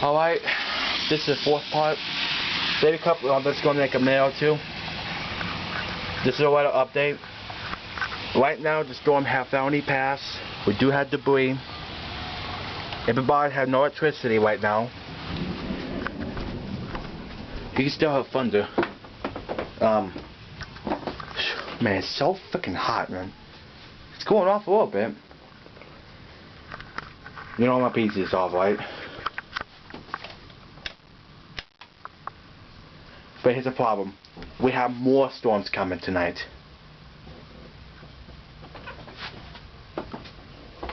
Alright, this is the fourth part. Maybe a couple, let's go make a minute or two. This is a weather update. Right now, the storm has finally passed. We do have debris. Everybody has no electricity right now. You can still have thunder. Man, it's so freaking hot, man. It's cooling off a little bit. You know my PC is off, right? But here's the problem. We have more storms coming tonight.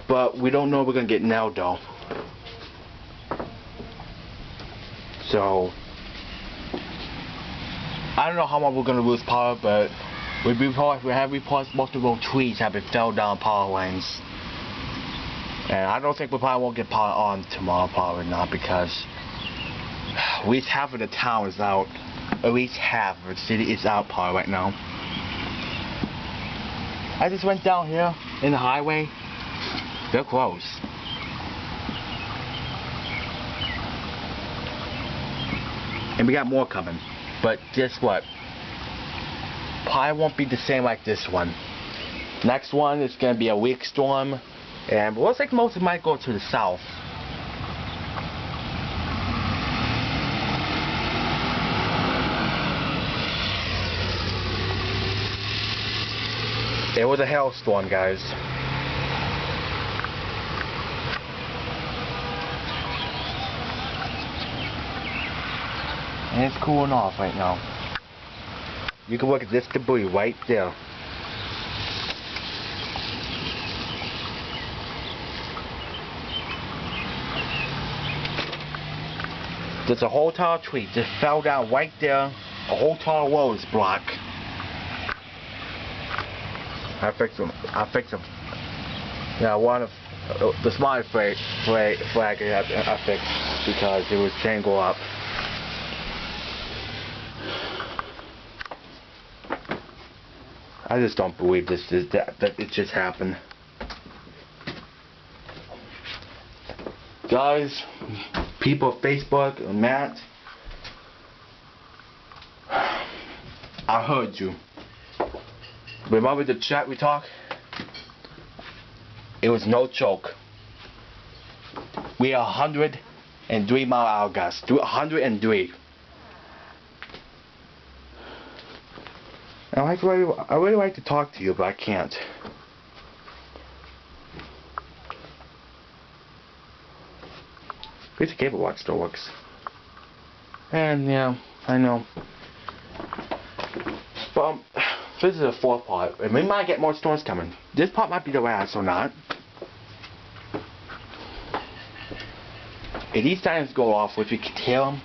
But we don't know if we're going to get nailed though. So, I don't know how much we're going to lose power, but we have reports multiple trees have been fell down power lines. And I don't think we probably won't get power on tomorrow, probably not, because at least half of the town is out. At least half of the city is out power right now. I just went down here in the highway. They're close. And we got more coming. But guess what? Probably won't be the same like this one. Next one is going to be a weak storm. And it looks like most of it might go to the south. It was a hailstorm, guys. And it's cooling off right now. You can look at this debris right there. There's a whole tall tree just fell down right there. A whole tall road is blocked. I fixed them. Yeah, one of the smiley flag I fixed because it was tangled up. I just don't believe that it just happened. Guys, people on Facebook and Matt, I heard you. Remember the chat we talked? It was no joke. We are 103 mile hour, guys. 103. I really like to talk to you, but I can't. At least the cable watch still works. And yeah, I know. But this is the fourth part, and we might get more storms coming. This part might be the last or not. If these sirens go off, if we can hear them,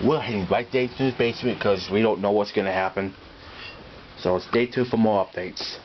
we're heading right there to the basement because we don't know what's going to happen. So stay tuned for more updates.